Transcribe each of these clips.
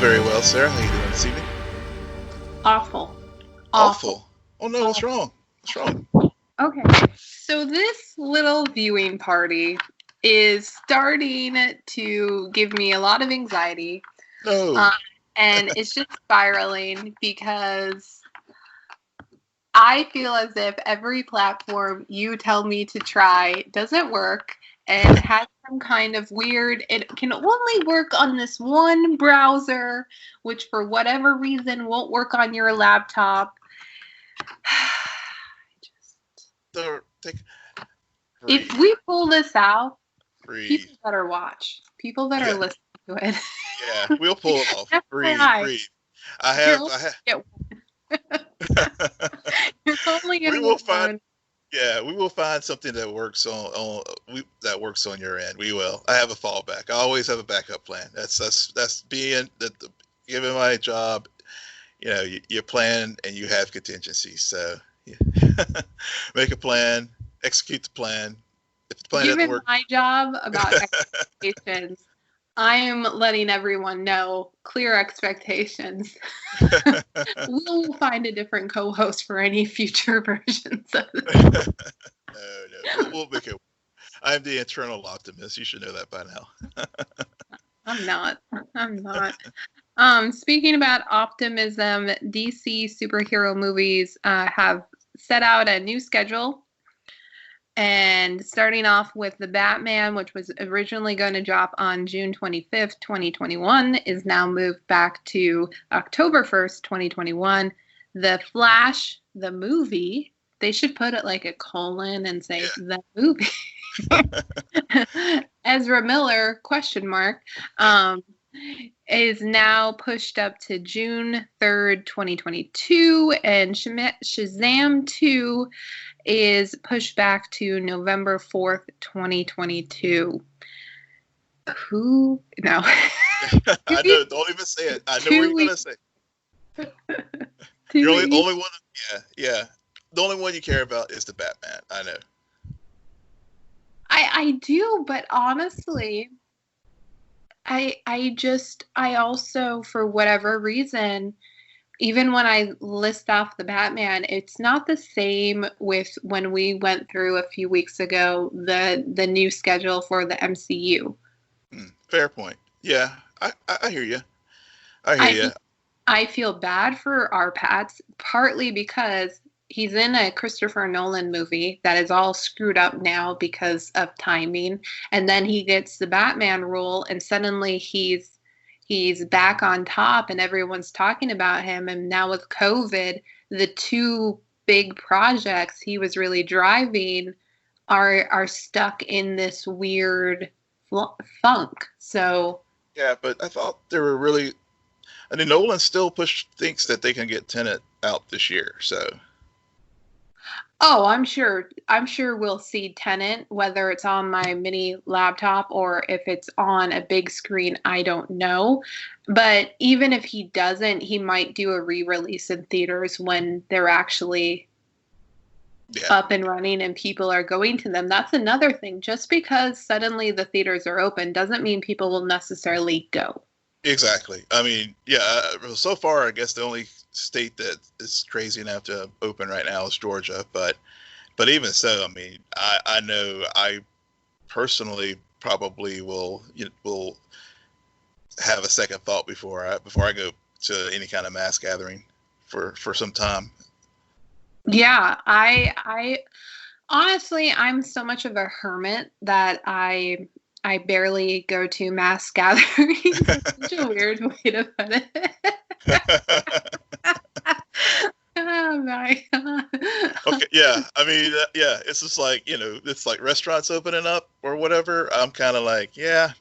very well, Sarah. How you doing this evening? Awful. Awful. Oh no, what's Awful. wrong? What's wrong? Okay. So this little viewing party is starting to give me a lot of anxiety. No. And it's just spiraling because I feel as if every platform you tell me to try doesn't work and has some kind of weird, it can only work on this one browser, which for whatever reason won't work on your laptop. If we pull this out, people better watch. People better listen to it. Yeah, we'll pull it off. Breathe. I have. You're only gonna we will find. Yeah, we will find something that works that works on your end. We will. I have a fallback. I always have a backup plan. That's being given my job. You know, you plan and you have contingencies. So make a plan, execute the plan. If the plan doesn't work, my job about expectations, I am letting everyone know clear expectations. We'll find a different co-host for any future versions of this. No, we'll make it. I'm the internal optimist. You should know that by now. I'm not. Speaking about optimism, DC superhero movies have set out a new schedule. And starting off with the Batman, which was originally going to drop on June 25th, 2021, is now moved back to October 1st, 2021. The Flash, the movie, they should put it like a colon and say the movie. Ezra Miller, ? Is now pushed up to June 3rd, 2022, and Shazam 2 is pushed back to November 4th, 2022. Who? No. I know. Don't even say it. I know what you're going to say. You're only one. Yeah. The only one you care about is the Batman. I know. I do, but honestly, I also, for whatever reason, even when I list off the Batman, it's not the same with when we went through a few weeks ago the new schedule for the MCU. Fair point. Yeah, I hear you. I feel bad for our Pats, partly because he's in a Christopher Nolan movie that is all screwed up now because of timing, and then he gets the Batman role, and suddenly he's back on top and everyone's talking about him. And now with COVID, the two big projects he was really driving are stuck in this weird funk. So yeah, but I thought they were really. I mean, Nolan still thinks that they can get Tenet out this year. So. Oh, I'm sure we'll see Tenet, whether it's on my mini laptop or if it's on a big screen, I don't know. But even if he doesn't, he might do a re-release in theaters when they're actually up and running and people are going to them. That's another thing. Just because suddenly the theaters are open doesn't mean people will necessarily go. Exactly. I mean, so far, I guess the only state that is crazy enough to open right now is Georgia. But even so, I mean, I know I personally probably will have a second thought before I go to any kind of mass gathering for some time. Yeah, I honestly, I'm so much of a hermit that I barely go to mass gatherings. It's such a weird way to put it. Oh my god. Okay, yeah. I mean, it's just like, it's like restaurants opening up or whatever. I'm kind of like, I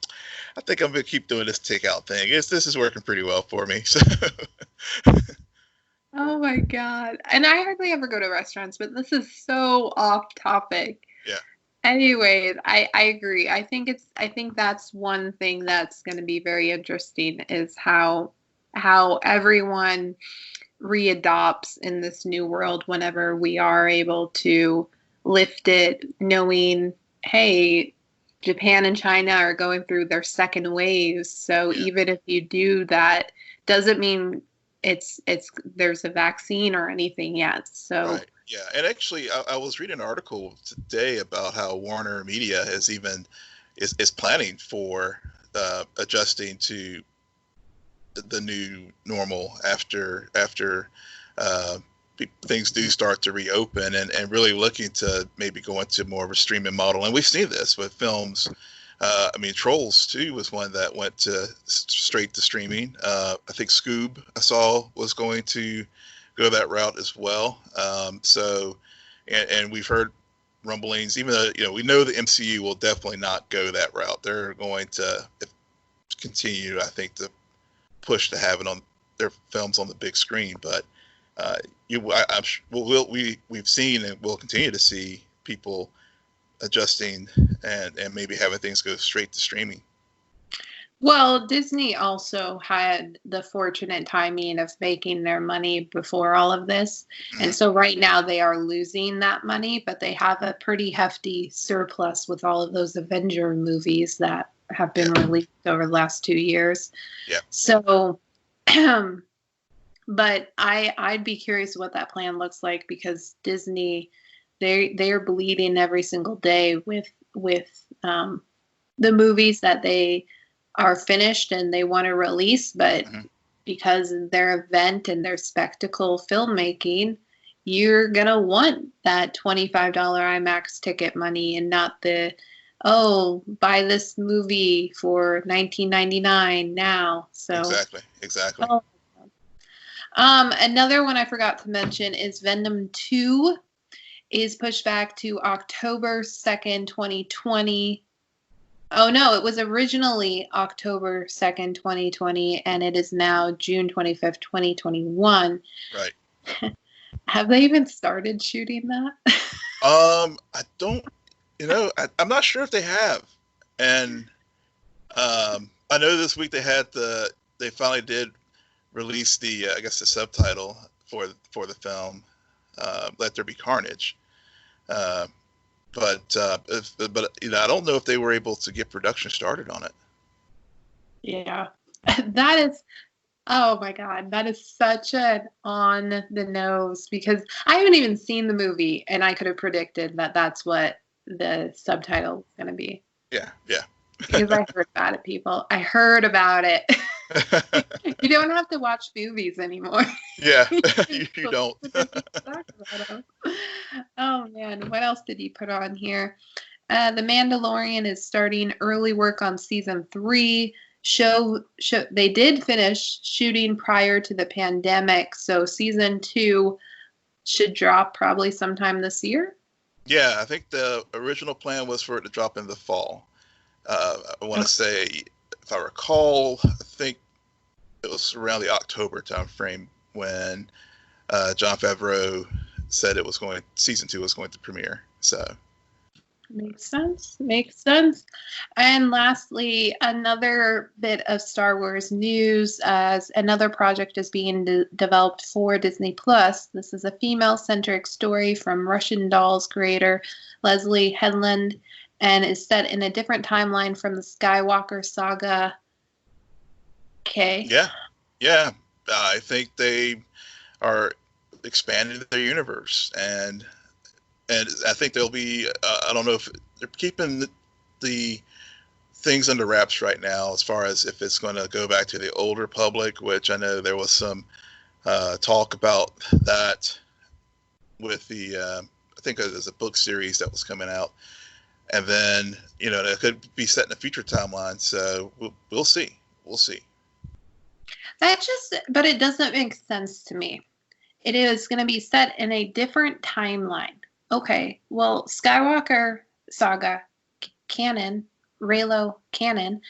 think I'm going to keep doing this takeout thing. This is working pretty well for me. So. Oh my god. And I hardly ever go to restaurants, but this is so off topic. Yeah. Anyways, I agree. I think that's one thing that's going to be very interesting is how everyone readopts in this new world whenever we are able to lift it, knowing, hey, Japan and China are going through their second waves. So even if you do that doesn't mean it's there's a vaccine or anything yet. So right, yeah, and actually, I was reading an article today about how Warner Media is planning for adjusting to the new normal after uh, things do start to reopen, and really looking to maybe go into more of a streaming model. And we've seen this with films. I mean, Trolls 2 was one that went to straight to streaming. I think Scoob, I saw, was going to go that route as well. And we've heard rumblings, even though, we know the MCU will definitely not go that route. They're going to continue, I think, to push to have it on their films on the big screen. But we've seen and will continue to see people adjusting and maybe having things go straight to streaming. Well, Disney also had the fortunate timing of making their money before all of this. And so right now they are losing that money, but they have a pretty hefty surplus with all of those Avenger movies that have been released over the last 2 years. Yeah. So, but I'd be curious what that plan looks like, because Disney, they are bleeding every single day with the movies that they are finished and they want to release, but because their event and their spectacle filmmaking, you're gonna want that $25 IMAX ticket money and not the, buy this movie for $19.99 now. So exactly. Another one I forgot to mention is Venom 2 is pushed back to October 2nd, 2020. Oh, no, it was originally October 2nd, 2020, and it is now June 25th, 2021. Right. Have they even started shooting that? I don't, I'm not sure if they have. And I know this week they finally did release the, I guess, the subtitle for the film, Let There Be Carnage. But I don't know if they were able to get production started on it. Yeah, that is, oh my God, that is such an on the nose, because I haven't even seen the movie and I could have predicted that that's what the subtitle was going to be. Yeah. Because I heard about it, people. I heard about it. You don't have to watch movies anymore. Yeah, you don't. Oh man, what else did he put on here? The Mandalorian is starting early work on season 3. Show they did finish shooting prior to the pandemic, so season 2 should drop probably sometime this year. Yeah, I think the original plan was for it to drop in the fall. I want to say, if I recall, I think it was around the October timeframe when Jon Favreau said season 2 was going to premiere. So makes sense. And lastly, another bit of Star Wars news, as another project is being developed for Disney Plus. This is a female-centric story from Russian Dolls creator Leslie Headland, and is set in a different timeline from the Skywalker saga. Okay. Yeah. I think they are expanding their universe, and I think they'll be. I don't know if they're keeping the things under wraps right now, as far as if it's going to go back to the Old Republic, which I know there was some talk about that with the. I think there's a book series that was coming out. And then, it could be set in a future timeline. So we'll see. But it doesn't make sense to me. It is going to be set in a different timeline. Okay, well, Skywalker saga canon, Reylo canon,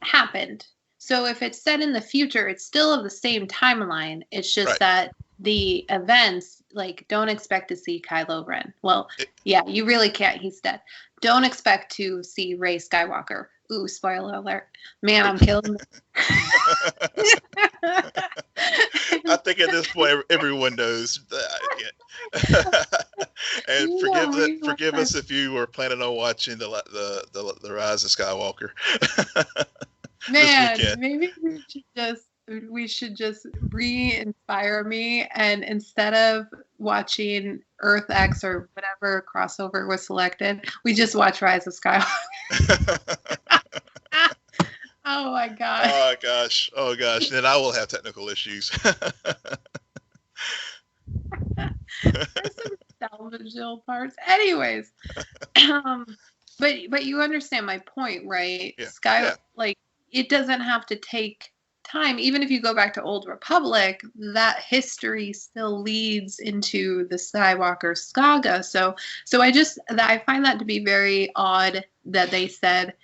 happened. So if it's set in the future, it's still of the same timeline. It's just that the events, don't expect to see Kylo Ren. Well, you really can't. He's dead. Don't expect to see Rey Skywalker. Ooh, spoiler alert. Man, I'm killing I think at this point, everyone knows that. And forgive us if you were planning on watching the Rise of Skywalker. Man, maybe we should just we should just re-inspire me, and instead of watching Earth X or whatever crossover was selected, we just watch Rise of Skywalker. Oh my god. Oh gosh. Oh gosh. Then I will have technical issues. There's some salvageable parts. Anyways, but you understand my point, right? Yeah. Like, it doesn't have to take time. Even if you go back to Old Republic, that history still leads into the Skywalker saga. So I find that to be very odd that they said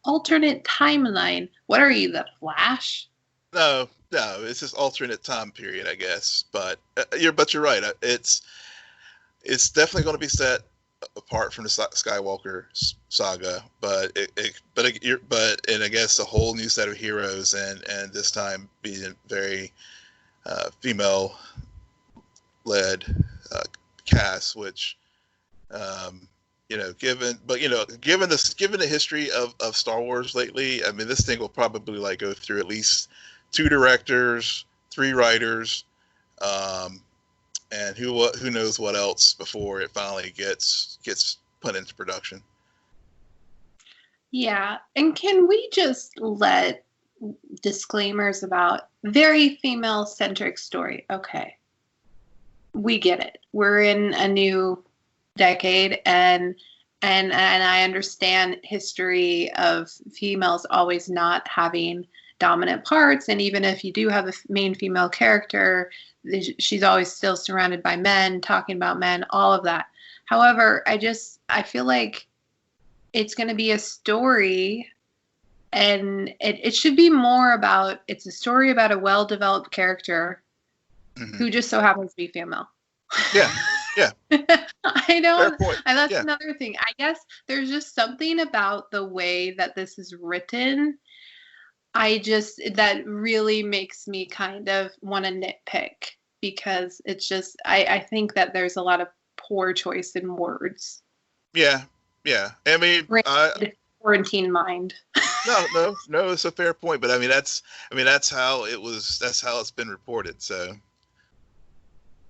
alternate timeline. What are you, the Flash? No, it's just alternate time period, I guess. But you're right. It's definitely going to be set apart from the Skywalker saga, but I guess a whole new set of heroes, and this time being very female led cast, which given the history of Star Wars lately, I mean, this thing will probably like go through at least 2 directors, 3 writers, and who knows what else before it finally gets put into production. Yeah, and can we just let disclaimers about very female-centric story? Okay, we get it. We're in a new decade, and I understand history of females always not having dominant parts, and even if you do have a main female character, she's always still surrounded by men, talking about men, all of that. However, I feel like it's going to be a story, and it should be more about, it's a story about a well-developed character who just so happens to be female. Yeah. I know. And that's another thing. I guess there's just something about the way that this is written. That really makes me kind of want to nitpick, because it's just, I think that there's a lot of poor choice in words. Yeah. I mean, quarantine mind. No, it's a fair point, but I mean, that's how it was. That's how it's been reported. So,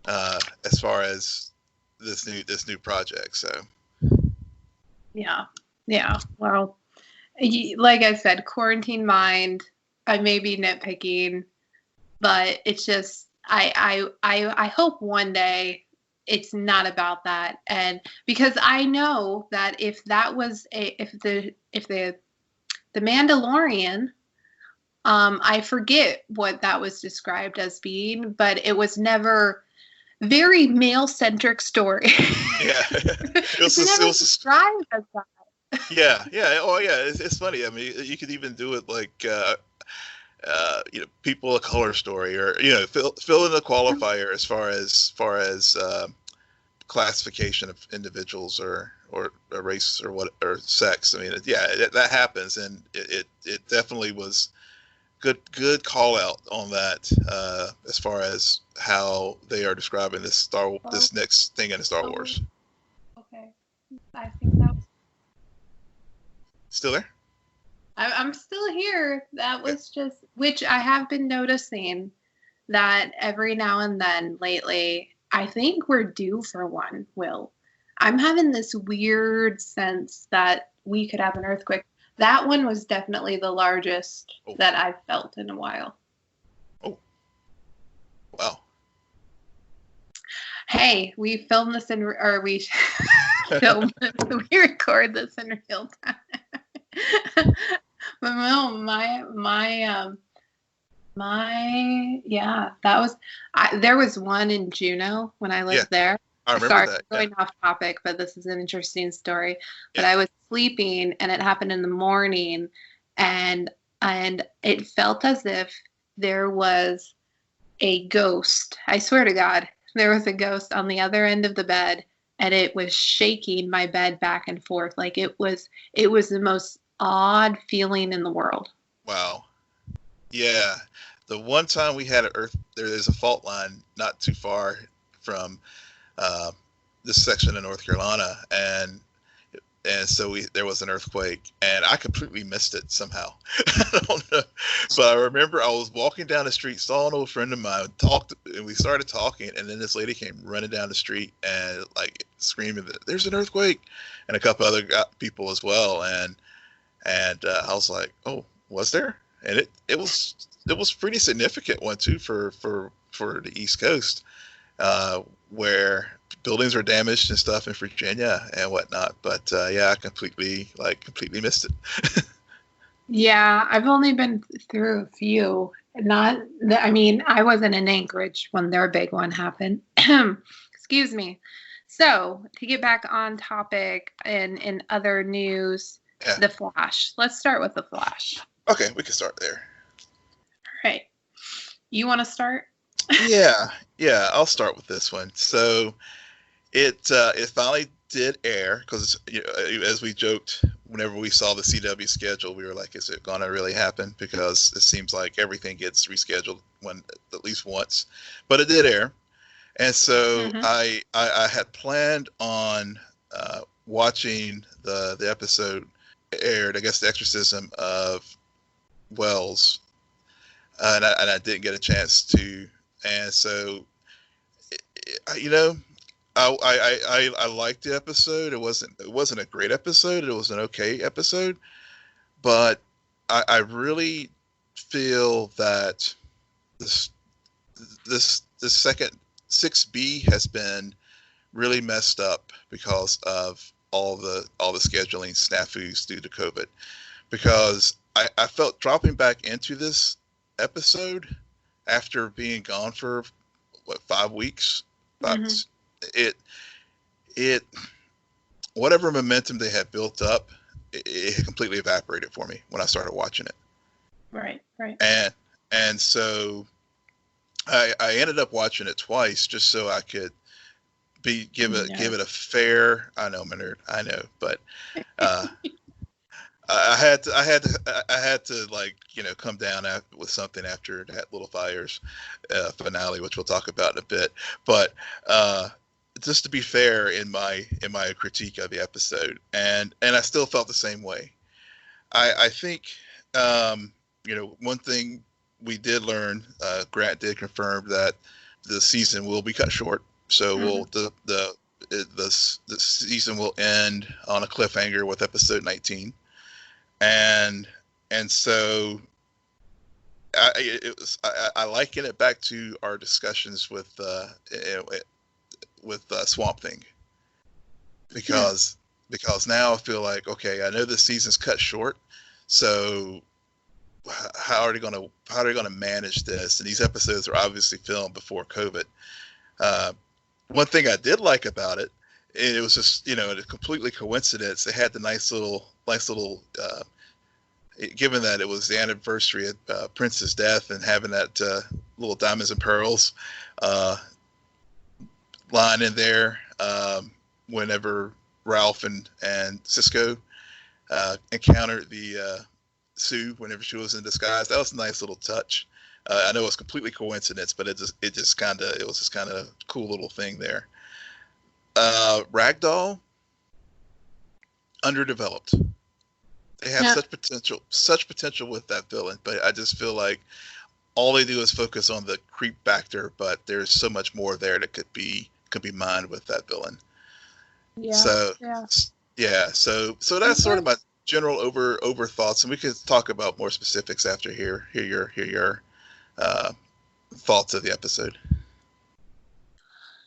as far as this new project, so. Yeah. Well, like I said, quarantine mind. I may be nitpicking, but it's just I hope one day it's not about that, and because I know that if the Mandalorian, I forget what that was described as being, but it was never very male-centric story. Yeah, it was described as that. Yeah. Oh, yeah. It's funny. I mean, you could even do it like, people of color story, or fill in the qualifier as far as classification of individuals or a race or sex. I mean, that happens, and it definitely was good call out on that as far as how they are describing this next thing in Star Wars. Okay, I think that was. Still there? I'm still here. That was just, which I have been noticing that every now and then lately, I think we're due for one, Will. I'm having this weird sense that we could have an earthquake. That one was definitely the largest that I've felt in a while. Oh. Wow. Hey, we filmed this we record this in real time. But no, that was, there was one in Juneau when I lived there. I remember that. Going off topic, but this is an interesting story. But I was sleeping, and it happened in the morning, and it felt as if there was a ghost. I swear to God, there was a ghost on the other end of the bed, and it was shaking my bed back and forth. Like it was the most odd feeling in the world. Wow. Yeah. The one time we had there's a fault line not too far from this section of North Carolina, and so there was an earthquake, and I completely missed it somehow. I don't know, but I remember I was walking down the street, saw an old friend of mine, and we started talking, and then this lady came running down the street and like screaming that there's an earthquake, and a couple other people as well, and I was like, oh, was there? And it was pretty significant one too for the East Coast, where buildings were damaged and stuff in Virginia and whatnot. But yeah, I completely missed it. Yeah, I've only been through a few. I mean, I wasn't in Anchorage when their big one happened. Excuse me. So to get back on topic in other news, Yeah. The Flash. Let's start with The Flash. Okay, we can start there. All right. You want to start? Yeah, I'll start with this one. So it finally did air because, you know, as we joked, whenever we saw the CW schedule, we were like, is it going to really happen? Because it seems like everything gets rescheduled at least once. But it did air. And so I had planned on watching the episode aired, I guess, the exorcism of Wells, and I didn't get a chance to. And so, you know, I liked the episode. It wasn't a great episode. It was an okay episode, but I really feel that this second 6B has been really messed up because of all the scheduling snafus due to COVID. Because I felt dropping back into this episode after being gone for 5 weeks, it whatever momentum they had built up, it completely evaporated for me when I started watching it. Right. And so I ended up watching it twice just so I could give it a fair. I know I'm a nerd. I know, but I had to like, you know, come down with something after that Little Fires finale, which we'll talk about in a bit. But just to be fair in my critique of the episode, and I still felt the same way. I think you know, one thing we did learn, Grant did confirm that the season will be cut short. So the season will end on a cliffhanger with episode 19, and so I liken it back to our discussions with Swamp Thing, because now I feel like, okay, I know this season's cut short, so how are they going to manage this? And these episodes are obviously filmed before COVID. One thing I did like about it, and it was just, you know, a completely coincidence, they had the nice little given that it was the anniversary of Prince's death, and having that little diamonds and pearls line in there whenever Ralph and Cisco encountered the Sue whenever she was in disguise. That was a nice little touch. I know it's completely coincidence, but it was just kind of cool little thing there. Ragdoll, underdeveloped. They have such potential with that villain, but I just feel like all they do is focus on the creep factor, but there's so much more there that could be mined with that villain. So that's sort of my general over thoughts, and we could talk about more specifics after hear your thoughts of the episode.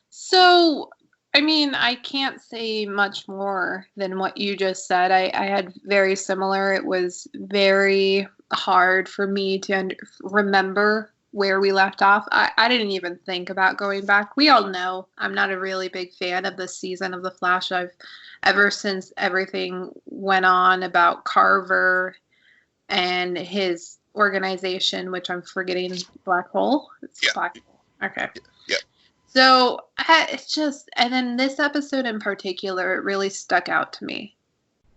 So, I mean, I can't say much more than what you just said. I had very similar. It was very hard for me to remember where we left off. I didn't even think about going back. We all know I'm not a really big fan of this season of The Flash. Ever since everything went on about Carver and his organization, which I'm forgetting, Black Hole. It's Black Hole. Okay. Yeah. So it's just, and then this episode in particular, it really stuck out to me.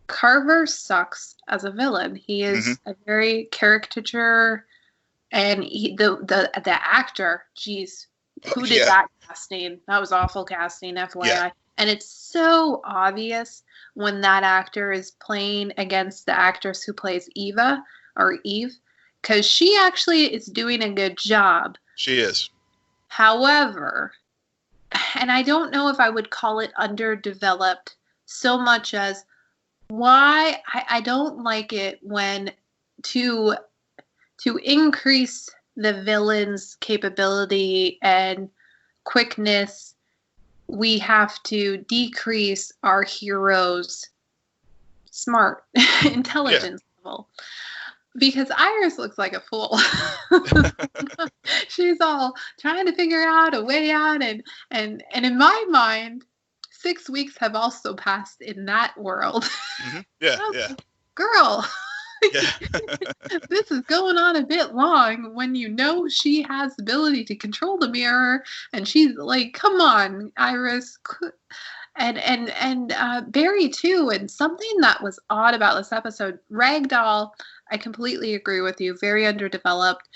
Carver sucks as a villain. He is a very caricature, and the actor, geez, who did that casting? That was awful casting, FYI. And it's so obvious when that actor is playing against the actress who plays Eva or Eve, because she actually is doing a good job. She is. However, and I don't know if I would call it underdeveloped so much as why I don't like it when to increase the villain's capability and quickness, we have to decrease our hero's smart intelligence level. Because Iris looks like a fool. She's all trying to figure out a way out, and in my mind, 6 weeks have also passed in that world. Mm-hmm. Yeah. Girl, yeah. this is going on a bit long when you know she has the ability to control the mirror, and she's like, come on, Iris. And Barry too, and something that was odd about this episode, Ragdoll, I completely agree with you, very underdeveloped.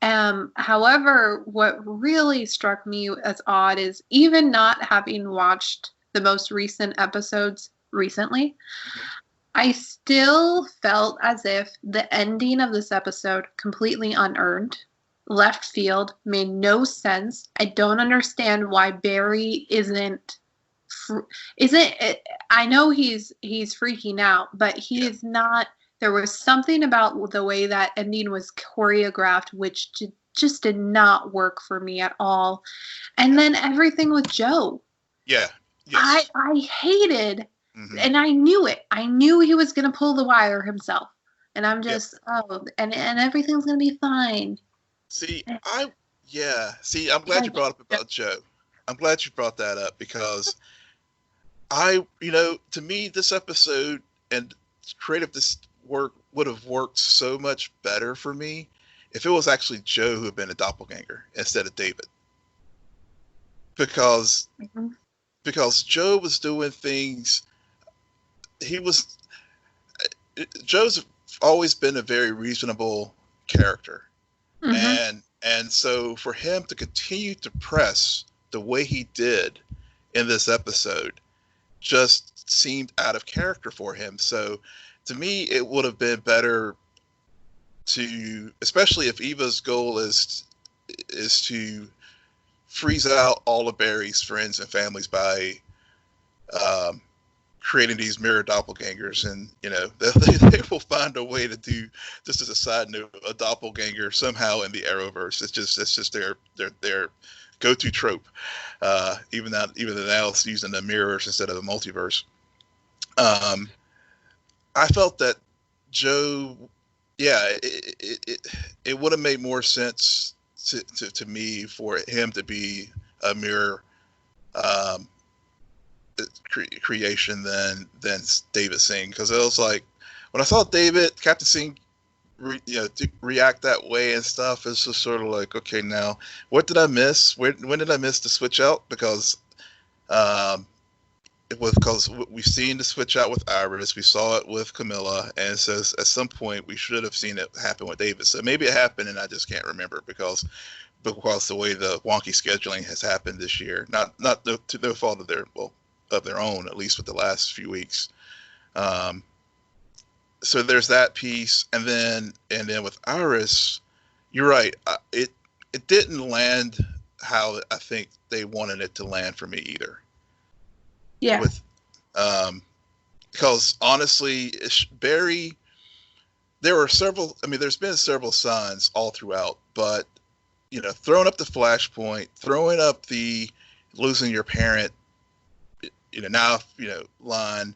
However, what really struck me as odd is even not having watched the most recent episodes recently, I still felt as if the ending of this episode completely unearned, left field, made no sense. I don't understand why Barry isn't I know he's freaking out, but he is not. There was something about the way that ending was choreographed which just did not work for me at all. And then everything with Joe. Yeah. Yes. I hated, and I knew it. I knew he was going to pull the wire himself. And I'm just, and everything's going to be fine. See, I'm glad you brought up about Joe. I'm glad you brought that up because to me, this episode and creative this work would have worked so much better for me if it was actually Joe who had been a doppelganger instead of David. Because Joe was doing things. Joe's always been a very reasonable character. And so for him to continue to press the way he did in this episode just seemed out of character for him. So to me, it would have been better to, especially if Eva's goal is to freeze out all of Barry's friends and families by creating these mirror doppelgangers, and they will find a way to do, just as a side note, a doppelganger somehow in the Arrowverse. It's just their go-to trope. Even now it's using the mirrors instead of the multiverse. I felt that Joe, it would have made more sense to me for him to be a mirror creation than David Singh, because it was like when I saw Captain Singh react that way and stuff, it's just sort of like, okay, now what did I miss? When did I miss the switch out? Because we've seen the switch out with Iris, we saw it with Camilla, and it says at some point we should have seen it happen with David. So maybe it happened and I just can't remember because the way the wonky scheduling has happened this year, not to their fault of their own, at least with the last few weeks. So there's that piece, and then with Iris, you're right. It didn't land how I think they wanted it to land for me either. Yeah. Because honestly, Barry, there's been several signs all throughout, but throwing up the flashpoint, throwing up the losing your parent, line.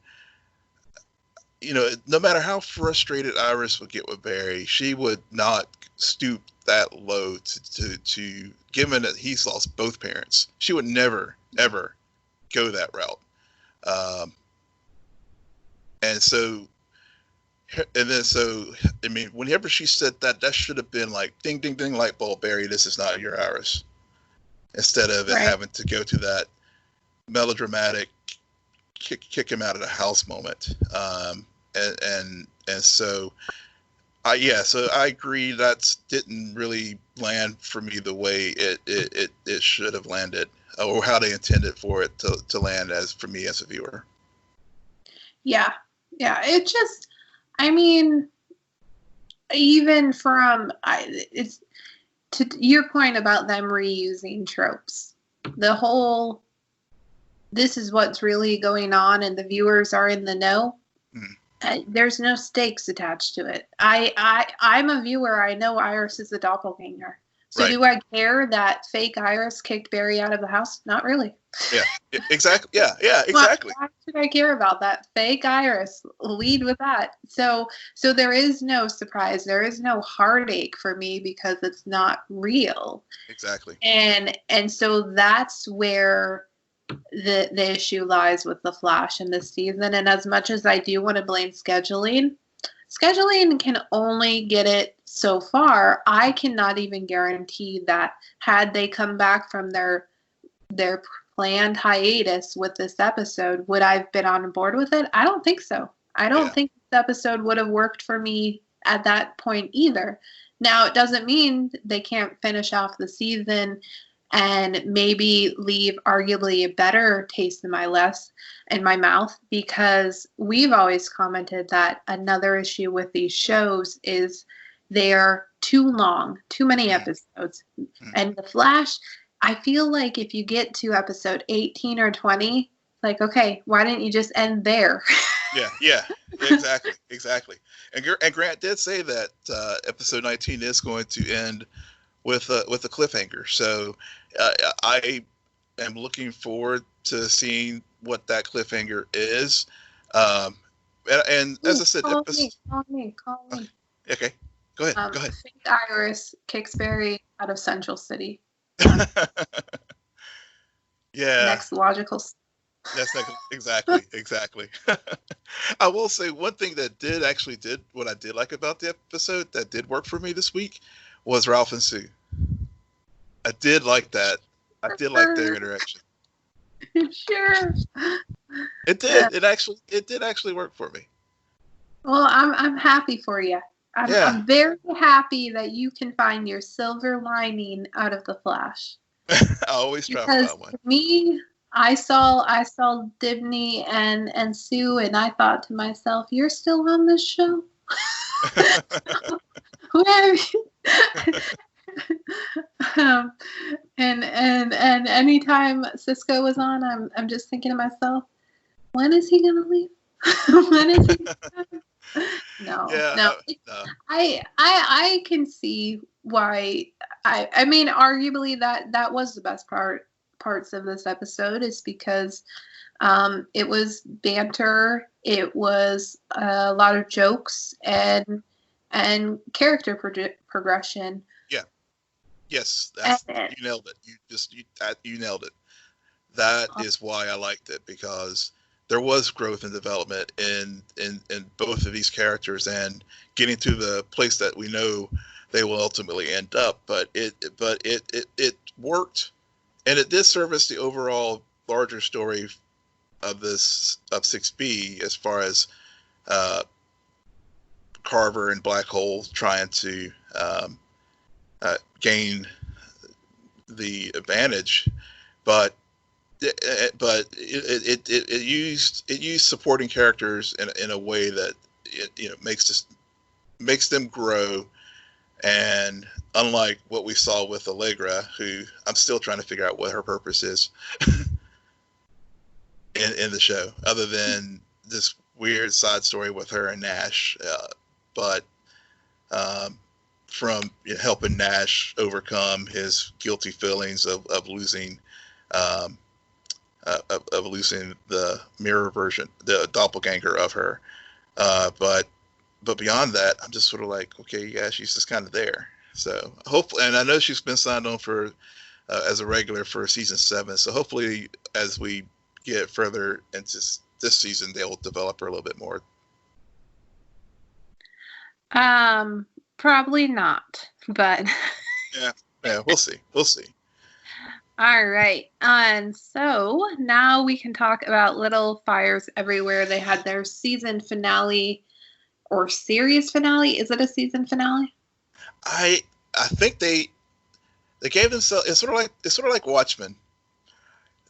No matter how frustrated Iris would get with Barry, she would not stoop that low to given that he's lost both parents. She would never, ever go that route. Whenever she said that should have been like, ding, ding, ding, light bulb, Barry, this is not your Iris. Instead of it having to go to that melodramatic kick him out of the house moment. So I agree that didn't really land for me the way it should have landed. or how they intended for it to land as for me as a viewer. Yeah. It just, I mean, even from it's to your point about them reusing tropes, the whole this is what's really going on and the viewers are in the know. There's no stakes attached to it. I'm a viewer. I know Iris is a doppelganger. So do I care that fake Iris kicked Barry out of the house? Not really. Yeah, exactly. Yeah, exactly. Why should I care about that? Fake Iris. Lead with that. So there is no surprise. There is no heartache for me because it's not real. Exactly. And so that's where the issue lies with the Flash in this season. And as much as I do want to blame scheduling can only get it so far. I cannot even guarantee that had they come back from their planned hiatus with this episode, would I have been on board with it? I don't think so. I don't think this episode would have worked for me at that point either. Now, it doesn't mean they can't finish off the season and maybe leave arguably a better taste in my mouth, because we've always commented that another issue with these shows is they're too long, too many episodes. And The Flash, I feel like if you get to episode 18 or 20, like, okay, why didn't you just end there? Yeah, exactly. And Grant did say that episode 19 is going to end with a cliffhanger. So I am looking forward to seeing what that cliffhanger is. And as I said, call me. Okay, go ahead. Fake Iris kicks Barry out of Central City. Yeah. Next logical. That's exactly. I will say one thing that what I did like about the episode that did work for me this week was Ralph and Sue. I did like that. I did like their interaction. Sure. It did. It did actually work for me. Well, I'm happy for you. I'm very happy that you can find your silver lining out of the Flash. I always try to find one. Me, I saw Dibney and Sue, and I thought to myself, "You're still on this show." And anytime Cisco was on, I'm just thinking to myself, when is he gonna leave? When is he gonna... No. I can see why. I mean, arguably that was the best parts of this episode, is because it was banter, it was a lot of jokes and character progression. Yeah. Yes, you nailed it. You nailed it. That is why I liked it, because there was growth and development in both of these characters and getting to the place that we know they will ultimately end up. But it worked, and it did service the overall larger story of 6B, as far as Carver and Black Hole trying to gain the advantage, but it used supporting characters in a way that makes them grow. And unlike what we saw with Allegra, who I'm still trying to figure out what her purpose is in the show, other than this weird side story with her and Nash, but from helping Nash overcome his guilty feelings of losing the mirror version, the doppelganger of her. But beyond that, I'm just sort of like, okay, yeah, she's just kind of there. So hopefully, and I know she's been signed on for as a regular for season 7. So hopefully, as we get further into this season, they'll develop her a little bit more. Probably not, but yeah, we'll see. All right. And so now we can talk about Little Fires Everywhere. They had their season finale or series finale. Is it a season finale? I think they gave themselves, it's sort of like Watchmen.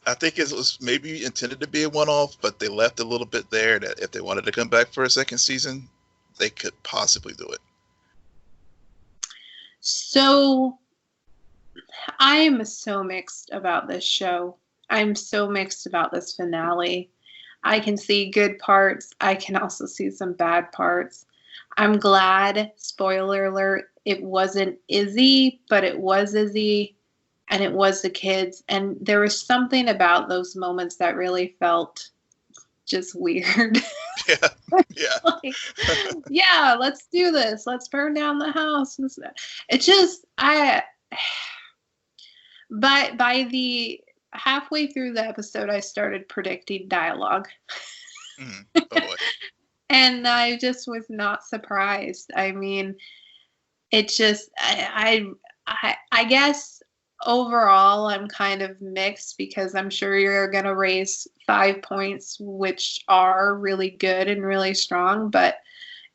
I think it was maybe intended to be a one-off, but they left a little bit there that if they wanted to come back for a second season, they could possibly do it. So I'm so mixed about this show. I'm so mixed about this finale. I can see good parts. I can also see some bad parts. I'm glad, spoiler alert, it wasn't Izzy, but it was Izzy, and it was the kids. And there was something about those moments that really felt just weird. Yeah, yeah. Like, yeah, let's do this. Let's burn down the house. It just, by the halfway through the episode, I started predicting dialogue. Oh boy. And I just was not surprised. I mean, it just, I guess overall I'm kind of mixed because I'm sure you're going to raise 5 points, which are really good and really strong. But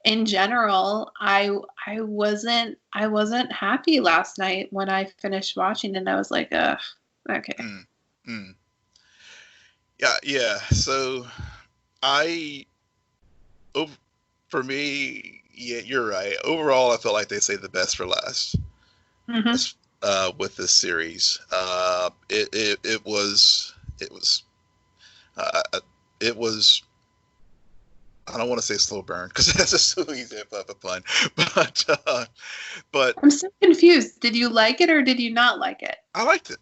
in general, I wasn't happy last night when I finished watching, and I was like, ugh, okay. Yeah. So for me, yeah, you're right. Overall, I felt like they saved the best for last. Mm-hmm. With this series, it was. I don't want to say slow burn because that's just so easy of a pun, but I'm so confused. Did you like it or did you not like it? I liked it.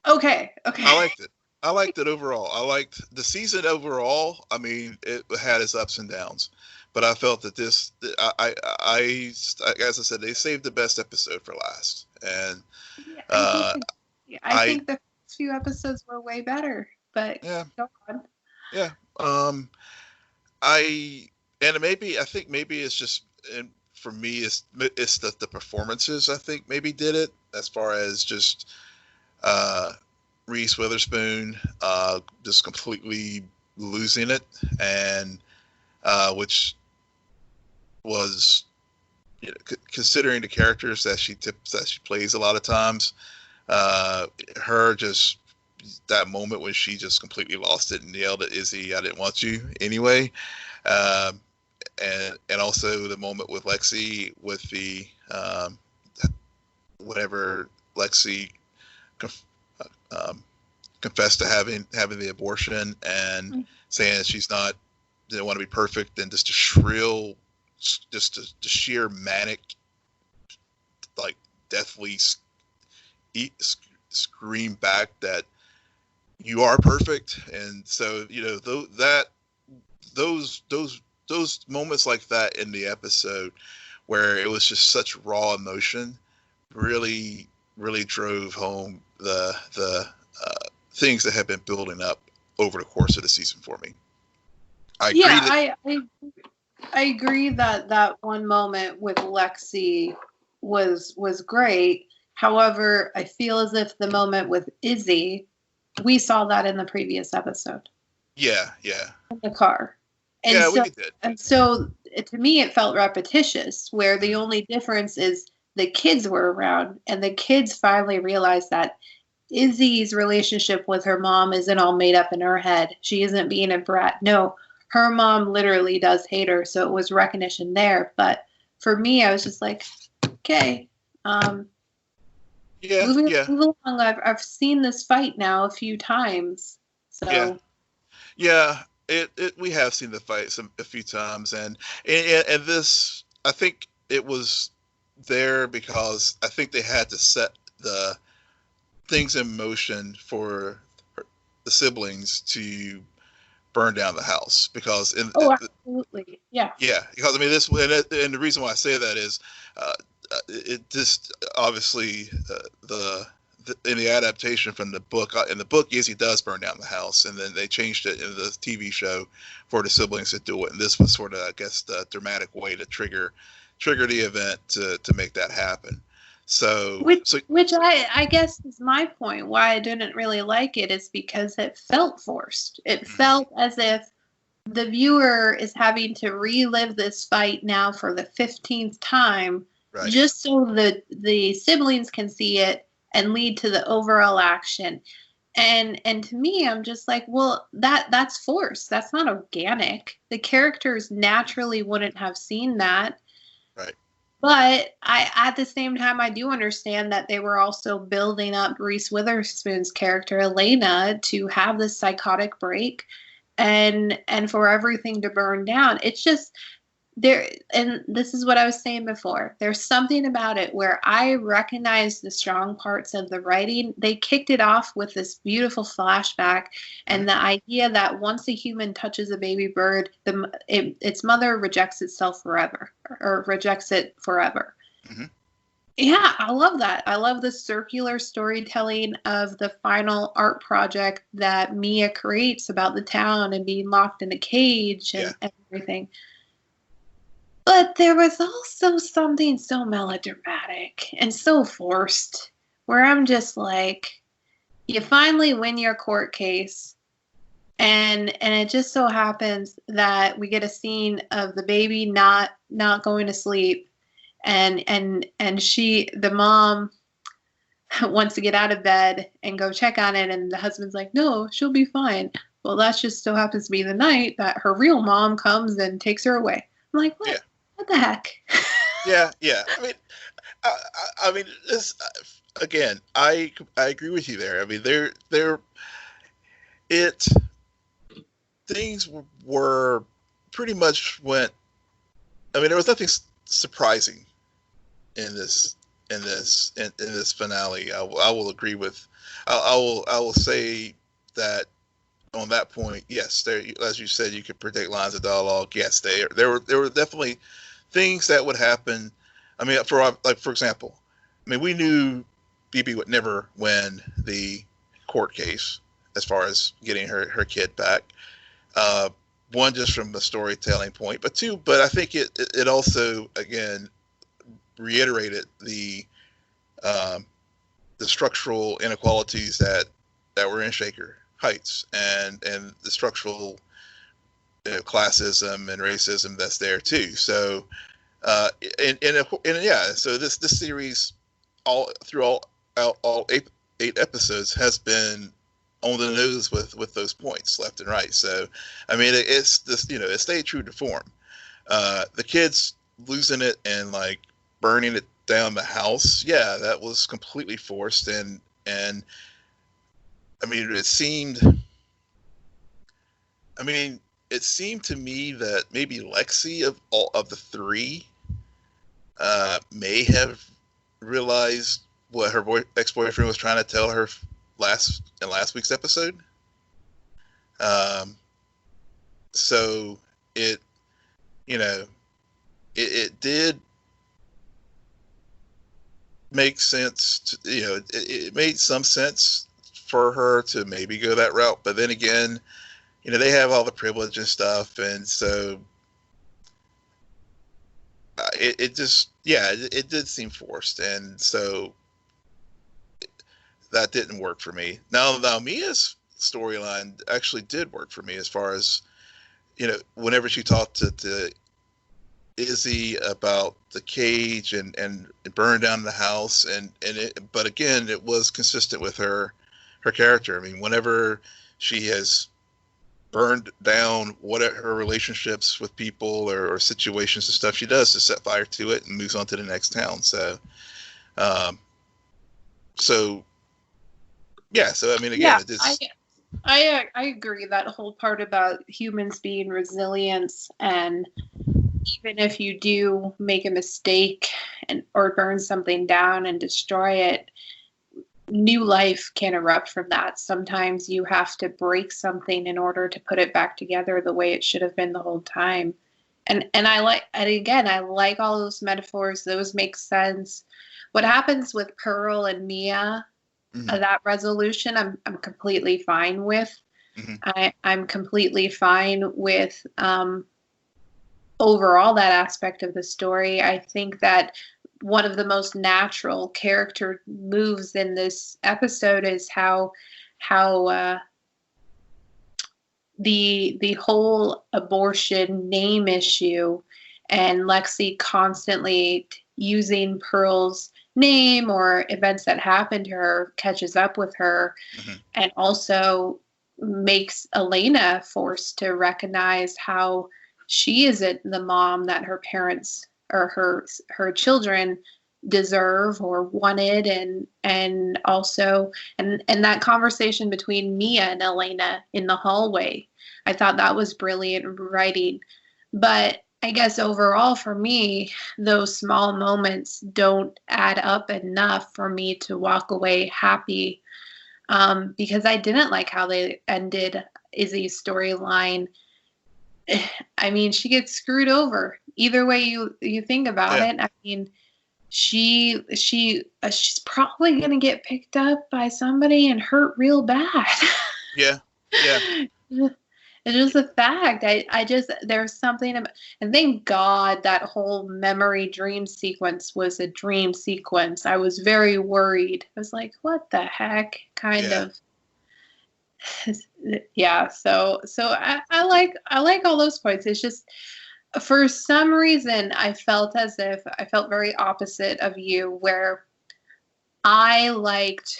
Okay. I liked it overall. I liked the season overall. I mean, it had its ups and downs, but I felt that as I said, they saved the best episode for last. And I think the first few episodes were way better, but yeah, go on. Yeah. I think maybe it's just, and for me, it's the performances. I think maybe did it as far as just Reese Witherspoon just completely losing it, and which was, you know, considering the characters that she plays a lot of times, her just that moment when she just completely lost it and yelled at Izzy, "I didn't want you anyway," and also the moment with Lexi with the whenever Lexi confessed to having the abortion and saying that she's didn't want to be perfect, and just a shrill, just a sheer manic, like deathly scream back that you are perfect. And so, you know, those moments like that in the episode where it was just such raw emotion really drove home the things that have been building up over the course of the season for me. I agree that one moment with Lexi was great. However, I feel as if the moment with Izzy, we saw that in the previous episode. Yeah. In the car. And yeah, so, we did. And so, to me, it felt repetitious, where the only difference is the kids were around, and the kids finally realized that Izzy's relationship with her mom isn't all made up in her head. She isn't being a brat. No, her mom literally does hate her, so it was recognition there. But for me, I was just like, okay. Moving along. I've seen this fight now a few times. So yeah, we have seen the fight a few times, and this, I think it was there because I think they had to set the things in motion for the siblings to burn down the house, because absolutely, yeah, because I mean this, and the reason why I say that is it just obviously in the adaptation from the book, in the book, Izzy does burn down the house, and then they changed it in the TV show for the siblings to do it, and this was sort of, I guess, the dramatic way to trigger the event to make that happen. Which I guess is my point. Why I didn't really like it is because it felt forced. It felt as if the viewer is having to relive this fight now for the 15th time, right, just so the siblings can see it and lead to the overall action. And to me, I'm just like, well, that's forced. That's not organic. The characters naturally wouldn't have seen that. Right. But at the same time, I do understand that they were also building up Reese Witherspoon's character, Elena, to have this psychotic break and for everything to burn down. It's just there, and this is what I was saying before. There's something about it where I recognize the strong parts of the writing. They kicked it off with this beautiful flashback, and the idea that once a human touches a baby bird, its mother rejects itself forever, or rejects it forever. Mm-hmm. Yeah, I love that. I love the circular storytelling of the final art project that Mia creates about the town and being locked in a cage and everything. But there was also something so melodramatic and so forced where I'm just like, you finally win your court case, and it just so happens that we get a scene of the baby not going to sleep, and the mom wants to get out of bed and go check on it, and the husband's like, no, she'll be fine. Well, that just so happens to be the night that her real mom comes and takes her away. I'm like, what? Yeah. What the heck? Yeah. I mean, this again. I agree with you there. I mean, things were pretty much went. I mean, there was nothing surprising in this finale. I will agree with. I will say that on that point, yes, there, as you said, you could predict lines of dialogue. Yes, there were definitely things that would happen. I mean, for example, I mean, we knew BB would never win the court case as far as getting her kid back. One, just from a storytelling point, but two, but I think it also again reiterated the structural inequalities that were in Shaker Heights and the structural classism and racism that's there too. So, and yeah, so this series all eight episodes has been on the nose with those points left and right. So, I mean, it's this, it stayed true to form. The kids losing it and like burning it down the house, yeah, that was completely forced, and I mean, it seemed to me that maybe Lexi of the three may have realized what her ex-boyfriend was trying to tell her last week's episode. So it did make sense. It made some sense for her to maybe go that route, but then again, they have all the privilege and stuff, and so it did seem forced, and so that didn't work for me. Now Mia's storyline actually did work for me as far as, whenever she talked to Izzy about the cage and burned down the house, but again, it was consistent with her character. I mean, whenever she has burned down her relationships with people or situations and stuff, she does just set fire to it and moves on to the next town. So, yeah. So I mean, again, I agree. That whole part about humans being resilient, and even if you do make a mistake or burn something down and destroy it, new life can erupt from that. Sometimes you have to break something in order to put it back together the way it should have been the whole time. And I like all those metaphors. Those make sense. What happens with Pearl and Mia, that resolution, I'm completely fine with. Mm-hmm. I'm completely fine with overall that aspect of the story. I think that one of the most natural character moves in this episode is how the whole abortion name issue and Lexi constantly using Pearl's name or events that happened to her catches up with her, Mm-hmm. and also makes Elena forced to recognize how she isn't the mom that her parents or her children deserve or wanted, and also and that conversation between Mia and Elena in the hallway. I thought that was brilliant writing. But I guess overall for me, those small moments don't add up enough for me to walk away happy, because I didn't like how they ended Izzy's storyline. I mean, she gets screwed over. Either way you think about Yeah. it, I mean, she's probably gonna get picked up by somebody and hurt real bad. Yeah. Yeah. It's just a fact. I just, there's something about, and thank God that whole memory dream sequence was a dream sequence. I was very worried. I was like, what the heck? Kind Yeah. of. Yeah. So I like all those points. It's just, for some reason, I felt very opposite of you, where I liked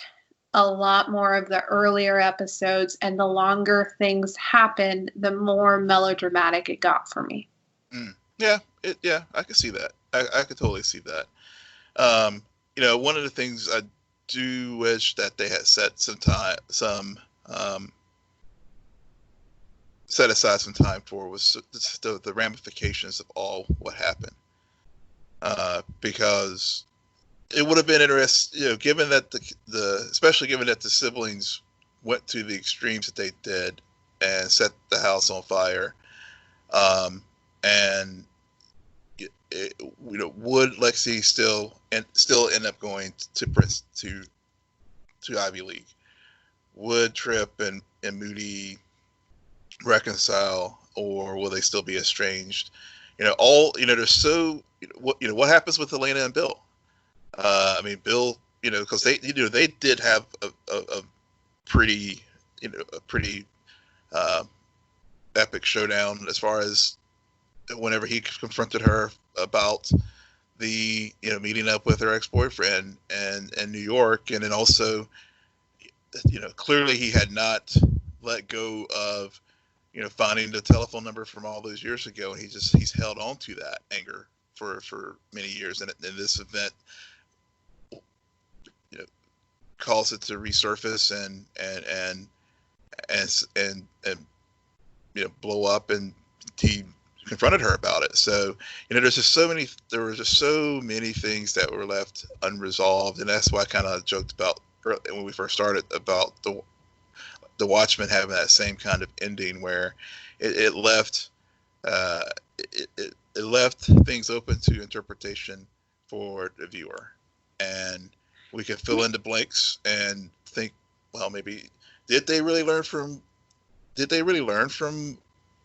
a lot more of the earlier episodes, and the longer things happened, the more melodramatic it got for me. Yeah. I could see that. I could totally see that. One of the things I do wish that they had set aside some time for was the ramifications of all what happened. Because it would have been interesting, given that especially given that the siblings went to the extremes that they did and set the house on fire, and would Lexi still end up going to Ivy League? Would Trip and Moody reconcile, or will they still be estranged? There's what happens with Elena and Bill? I mean, Bill, because they did have a pretty epic showdown, as far as whenever he confronted her about the meeting up with her ex-boyfriend in New York, and then also clearly he had not let go of finding the telephone number from all those years ago, and he's held on to that anger for many years, and this event cause it to resurface and blow up, and he confronted her about it. So there were just so many things that were left unresolved, and that's why I kind of joked about when we first started about the Watchmen having that same kind of ending, where it left it left things open to interpretation for the viewer, and we can fill in the blanks and think, well, maybe did they really learn from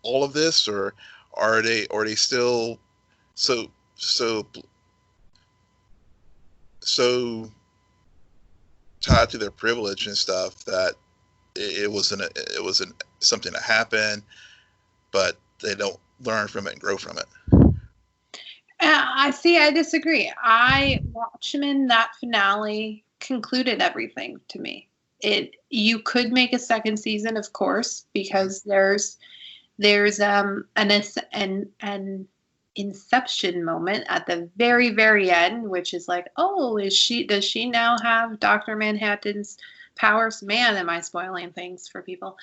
all of this, or are they still so tied to their privilege and stuff that it wasn't something that happened, but they don't learn from it and grow from it. I disagree. Watchmen, that finale concluded everything to me. You could make a second season, of course, because there's an inception moment at the very, very end, which is like, oh, does she now have Dr. Manhattan's powers? Man, am I spoiling things for people.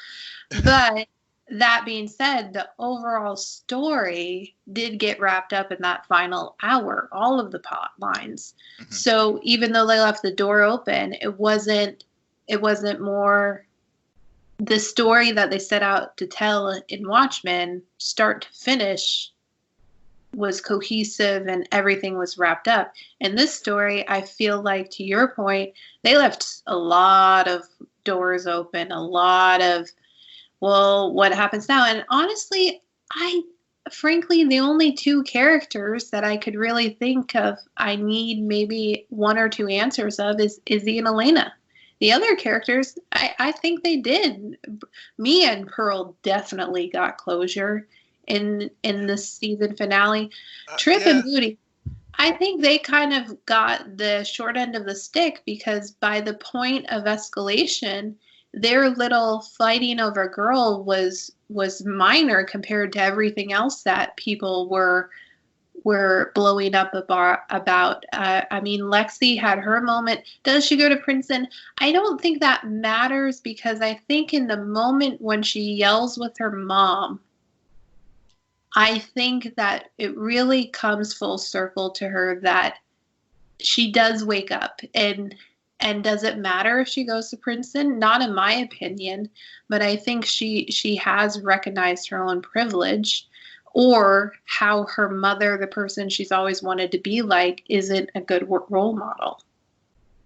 But that being said, the overall story did get wrapped up in that final hour, all of the plot lines. Mm-hmm. So even though they left the door open, it wasn't more the story that they set out to tell in Watchmen, start to finish, was cohesive and everything was wrapped up. In this story, I feel like, to your point, they left a lot of doors open, a lot of, well, what happens now? And honestly, frankly, the only two characters that I could really think of I need maybe one or two answers of is Izzy and Elena. The other characters, I think they did. Mia and Pearl definitely got closure in the season finale. Trip and Moody, I think they kind of got the short end of the stick because by the point of escalation, their little fighting over girl was minor compared to everything else that people were blowing up about. I mean, Lexi had her moment. Does she go to Princeton? I don't think that matters because I think in the moment when she yells with her mom, I think that it really comes full circle to her that she does wake up and does it matter if she goes to Princeton? Not in my opinion, but I think she has recognized her own privilege or how her mother, the person she's always wanted to be like, isn't a good role model.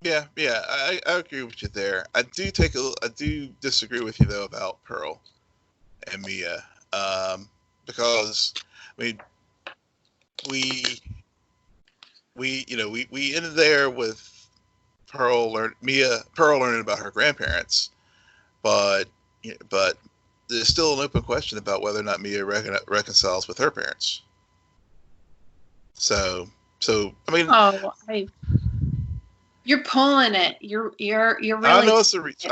Yeah, I agree with you there. I do disagree with you though about Pearl and Mia. Because I mean, we ended there with Pearl learning about her grandparents, but there's still an open question about whether or not Mia reconciles with her parents. So I mean, you're pulling it. You're really. I know it's a reach.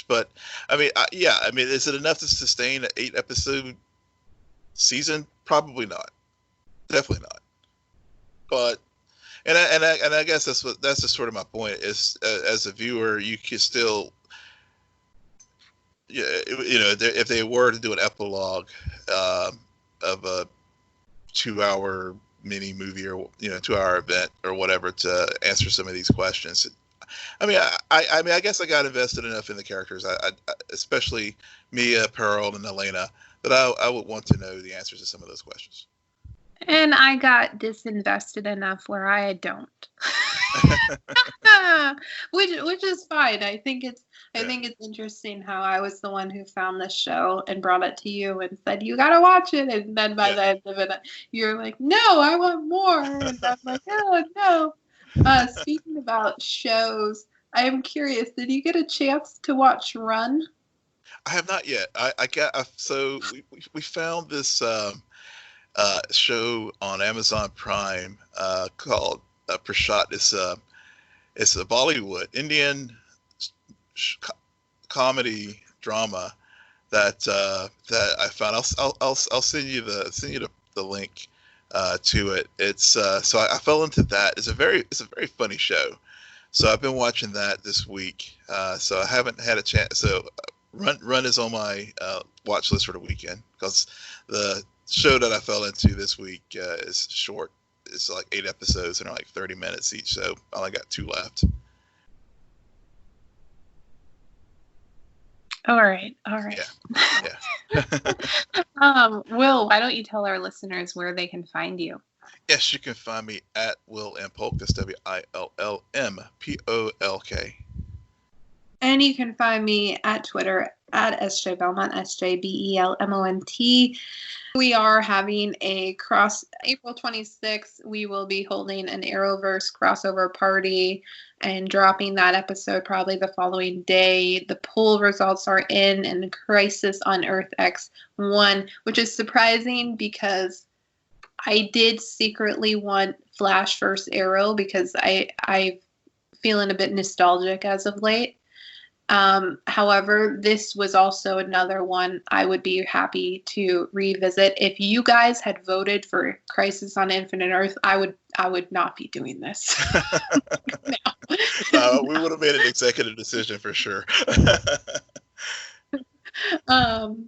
But I mean, I mean, is it enough to sustain an 8-episode season? Probably not. Definitely not. But and I guess that's just sort of my point is as a viewer, you can still, if they were to do an epilogue of a 2-hour mini movie or 2-hour event or whatever to answer some of these questions. I mean, I guess I got invested enough in the characters, I especially Mia, Pearl, and Elena, that I would want to know the answers to some of those questions. And I got disinvested enough where I don't, which is fine. I think it's interesting how I was the one who found this show and brought it to you and said you gotta watch it, and then by the end of it, you're like, no, I want more, and I'm like, oh no. Speaking about shows, I am curious. Did you get a chance to watch Run? I have not yet. So we found this show on Amazon Prime called Prashant. It's a Bollywood Indian comedy drama that I found. I'll send you the link to it. It's so I fell into that. It's a very funny show. So I've been watching that this week. So I haven't had a chance. So Run is on my watch list for the weekend because the show that I fell into this week is short. It's like 8 episodes and they're like 30 minutes each. So I only got 2 left. All right. Yeah. Will, why don't you tell our listeners where they can find you? Yes, you can find me at Will M. Polk. That's WILLMPOLK. And you can find me at Twitter at SJ Belmont, SJBELMONT. We are having April 26th. We will be holding an Arrowverse crossover party and dropping that episode probably the following day. The poll results are in, and Crisis on Earth X won, which is surprising because I did secretly want Flash versus Arrow because I'm feeling a bit nostalgic as of late. However, this was also another one I would be happy to revisit. If you guys had voted for Crisis on Infinite Earth, I would not be doing this. No. We would have made an executive decision for sure.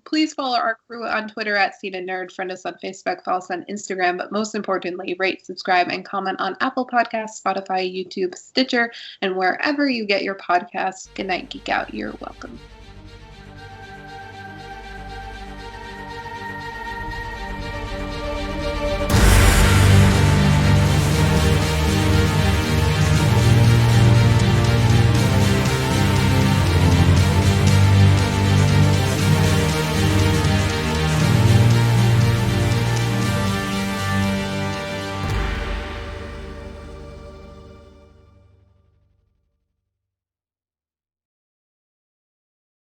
Please follow our crew on Twitter at SNN Nerd, friend us on Facebook, follow us on Instagram, but most importantly, rate, subscribe, and comment on Apple Podcasts, Spotify, YouTube, Stitcher, and wherever you get your podcasts. Good night, Geek Out. You're welcome.